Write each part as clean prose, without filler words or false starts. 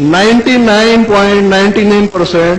99.99%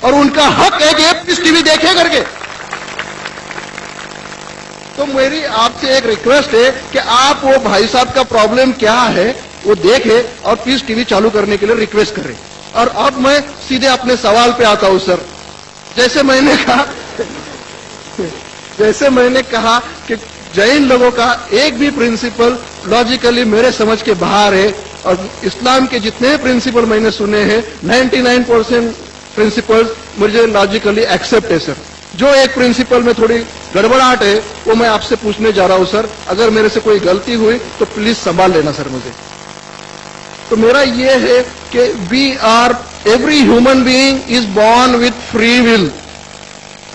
اور ان کا حق ہے کہ یہ پیس ٹی وی دیکھے کر کے. تو میری آپ سے ایک ریکویسٹ ہے کہ آپ وہ بھائی صاحب کا پرابلم کیا ہے وہ دیکھے اور پیس ٹی وی چالو کرنے کے لیے ریکویسٹ کریں. اور اب میں سیدھے اپنے سوال پہ آتا ہوں سر. جیسے میں نے کہا کہ جین لوگوں کا ایک بھی پرنسپل لاجیکلی میرے سمجھ کے باہر ہے, اور اسلام کے جتنے پرنسپل میں نے سنے ہیں 99% پرنسپل مجھے لاجیکلی ایکسپٹ ہے سر. جو ایک پرنسپل میں تھوڑی گڑبڑاہٹ ہے وہ میں آپ سے پوچھنے جا رہا ہوں سر. اگر میرے سے کوئی غلطی ہوئی تو پلیز سنبھال لینا سر مجھے. تو میرا یہ ہے کہ every human being is born with free will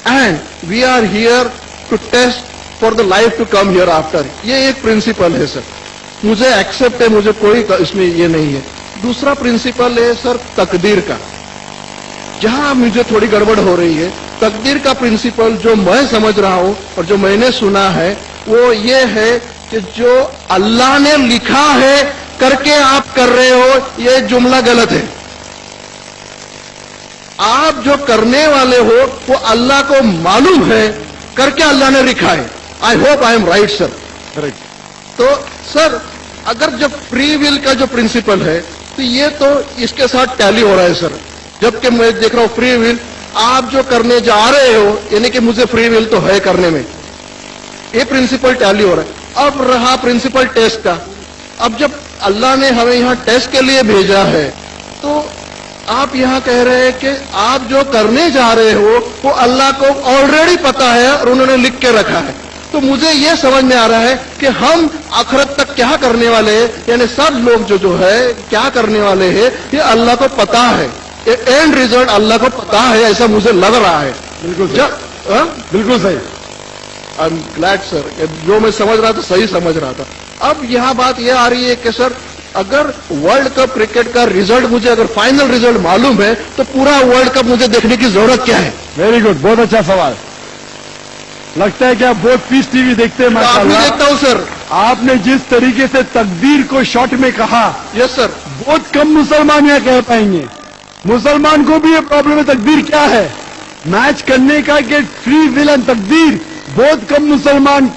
and we are here to test for the life to come hereafter. یہ ایک پرنسپل ہے سر, مجھے ایکسپٹ ہے, مجھے کوئی اس میں یہ نہیں ہے. دوسرا پرنسپل ہے سر تقدیر کا, جہاں مجھے تھوڑی گڑبڑ ہو رہی ہے. تقدیر کا پرنسپل جو میں سمجھ رہا ہوں اور جو میں نے سنا ہے وہ یہ ہے کہ جو اللہ نے لکھا ہے کر کے آپ کر رہے ہو, یہ جملہ غلط ہے. آپ جو کرنے والے ہو وہ اللہ کو معلوم ہے کر کے اللہ نے لکھا ہے. I hope I am right sir. تو سر اگر جب فری ول کا جو پرنسپل ہے تو یہ تو اس کے ساتھ ٹیلی ہو رہا ہے سر. جبکہ میں دیکھ رہا ہوں فری ول آپ جو کرنے جا رہے ہو, یعنی کہ مجھے فری ول تو ہے کرنے میں, یہ پرنسپل ٹیلی ہو رہا ہے. اب رہا پرنسپل ٹیسٹ کا. اب جب اللہ نے ہمیں یہاں ٹیسٹ کے لیے بھیجا ہے تو آپ یہاں کہہ رہے ہیں کہ آپ جو کرنے جا رہے ہو وہ اللہ کو آلریڈی پتا ہے اور انہوں نے لکھ کے رکھا ہے. تو مجھے یہ سمجھ میں آ رہا ہے کہ ہم آخرت تک کیا کرنے والے ہیں, یعنی سب لوگ جو ہے کیا کرنے والے ہیں یہ اللہ کو پتا ہے. اینڈ ریزلٹ اللہ کو پتا ہے, ایسا مجھے لگ رہا ہے. بالکل صحیح. آئی ایم گلیڈ سر, جو میں سمجھ رہا تھا صحیح سمجھ رہا تھا. اب یہاں بات یہ آ رہی ہے کہ سر اگر ورلڈ کپ کرکٹ کا ریزلٹ مجھے اگر فائنل ریزلٹ معلوم ہے تو پورا ورلڈ کپ مجھے دیکھنے کی ضرورت کیا ہے؟ ویری گڈ, بہت اچھا سوال. لگتا ہے کہ آپ بہت پیس ٹی وی دیکھتے ہیں. آپ بھی دیکھتا ہوں سر. آپ نے جس طریقے سے تقدیر کو شارٹ میں کہا, یس سر, بہت کم مسلمان یہاں کہہ پائیں گے. مسلمان کو بھی یہ پرابلم ہے تقدیر کیا ہے میچ کرنے کا, کہ فری ول اینڈ تقدیر بہت کم مسلمان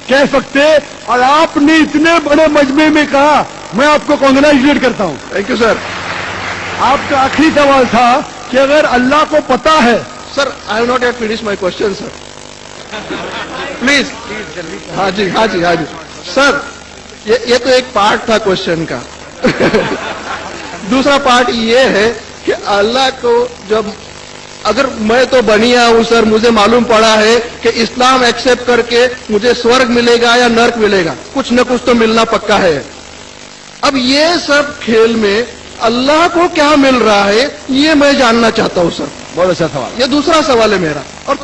کہہ سکتے. اور آپ نے اتنے بڑے مجمع میں کہا, میں آپ کو کانگریچولیٹ کرتا ہوں. Thank you sir. آپ کا آخری سوال تھا کہ اگر اللہ کو پتا ہے. Sir I have not yet finish my question sir, please. ہاں جی ہاں جی ہاں جی سر, یہ تو ایک پارٹ تھا کوشچن کا. دوسرا پارٹ یہ ہے کہ اللہ کو جب اگر میں تو بنیا ہوں سر, مجھے معلوم پڑا ہے کہ اسلام ایکسپٹ کر کے مجھے سورگ ملے گا یا نرک ملے گا, کچھ نہ کچھ تو ملنا پکا ہے. اب یہ سب کھیل میں اللہ کو کیا مل رہا ہے یہ میں جاننا چاہتا ہوں سر. بہت اچھا سوال. یہ دوسرا سوال ہے میرا. اور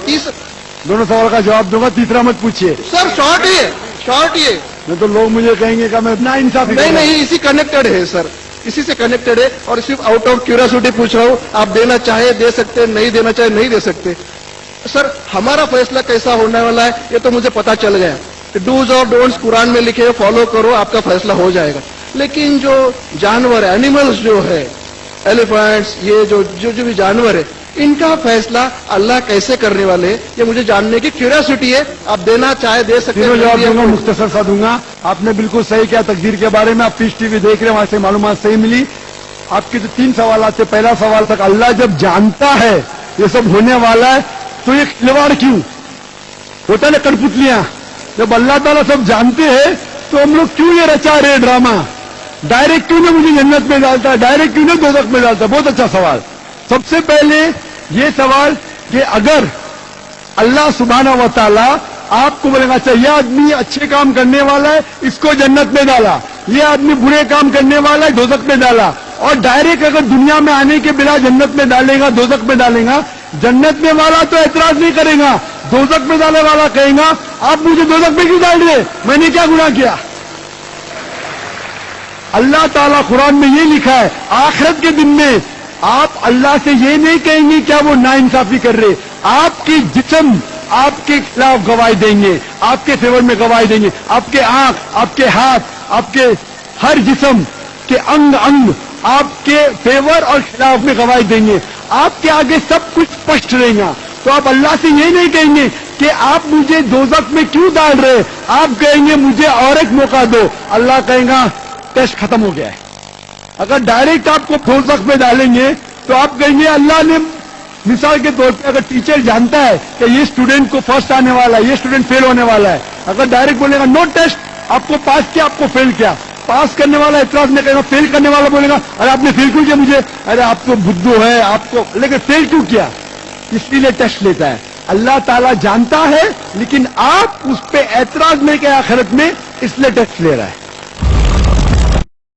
دونوں سوال کا جواب دوں گا, تیسرا مت پوچھیے سر. شارٹ یہ نہیں تو لوگ مجھے کہیں گے کہ میں نا انصافی. نہیں, اسی کنیکٹڈ ہے سر, اسی سے کنیکٹڈ ہے. اور صرف آؤٹ آف کیوریوسٹی پوچھ رہا ہوں. آپ دینا چاہے دے سکتے, نہیں دینا چاہے نہیں دے سکتے. سر ہمارا فیصلہ کیسا ہونے والا ہے یہ تو مجھے پتا چل گیا. ڈوز اور ڈونٹس قرآن میں لکھے, فالو کرو, آپ کا فیصلہ ہو جائے گا. لیکن جو جانور اینیملز جو ہے, ایلیفینٹس, یہ جو بھی جانور ہے, ان کا فیصلہ اللہ کیسے کرنے والے یہ مجھے جاننے کی کیوریوسٹی ہے. آپ دینا چاہے دے سکتے ہیں. جواب دوں گا, مختصر سا دوں گا. آپ نے بالکل صحیح کیا تقدیر کے بارے میں. آپ پیس ٹی وی دیکھ رہے ہیں, وہاں سے معلومات صحیح ملی. آپ کے جو 3 سوالات تھے, پہلا سوال تک اللہ جب جانتا ہے یہ سب ہونے والا ہے تو یہ کھلواڑ کیوں ہوتا ہے نا, کٹپتلیاں. جب اللہ تعالیٰ سب جانتے ہیں تو ہم لوگ کیوں یہ رچا رہے ڈرامہ. ڈائریکٹ کیوں نہ مجھے جنت میں ڈالتا ہے, ڈائریکٹ کیوں نہ دوزخ میں ڈالتا ہے. بہت اچھا سوال. سب سے پہلے یہ سوال کہ اگر اللہ سبحانہ و تعالیٰ آپ کو بولے گا اچھا یہ آدمی اچھے کام کرنے والا ہے, اس کو جنت میں ڈالا, یہ آدمی برے کام کرنے والا ہے, دوزخ میں ڈالا, اور ڈائریکٹ اگر دنیا میں آنے کے بلا جنت میں ڈالے گا, دوزخ میں ڈالے گا, جنت میں والا تو اعتراض نہیں کرے گا, دوزخ میں ڈالنے والا کہے گا آپ مجھے دوزخ میں کیوں ڈال رہے, میں نے کیا گناہ کیا. اللہ تعالیٰ قرآن میں یہ لکھا ہے آخرت کے دن میں آپ اللہ سے یہ نہیں کہیں گے کیا وہ ناانصافی کر رہے, آپ کی جسم آپ کے خلاف گواہی دیں گے, آپ کے فیور میں گواہی دیں گے. آپ کے آنکھ, آپ کے ہاتھ, آپ کے ہر جسم کے انگ آپ کے فیور اور خلاف میں گواہی دیں گے. آپ کے آگے سب کچھ اسپشٹ رہے گا. تو آپ اللہ سے یہ نہیں کہیں گے کہ آپ مجھے دوزخ میں کیوں ڈال رہے, آپ کہیں گے مجھے اور ایک موقع دو. اللہ کہے گا ٹیسٹ ختم ہو گیا ہے. اگر ڈائریکٹ آپ کو دوزخ میں ڈالیں گے تو آپ کہیں گے اللہ نے, مثال کے طور پہ اگر ٹیچر جانتا ہے کہ یہ اسٹوڈنٹ کو فرسٹ آنے والا ہے, یہ اسٹوڈنٹ فیل ہونے والا ہے, اگر ڈائریکٹ بولے گا نو ٹیسٹ, آپ کو پاس کیا, آپ کو فیل کیا, پاس کرنے والا اعتراض نہیں کرے گا, فیل کرنے والا بولے گا ارے آپ نے فیل کیوں کیا مجھے, ارے آپ تو بدھو ہے آپ کو, لیکن فیل کیوں کیا, اس لیے ٹیسٹ لیتا ہے. اللہ تعالیٰ جانتا ہے لیکن آپ اس پہ اعتراض نہیں کیا آخرت میں, اس لیے ٹیسٹ لے رہا ہے.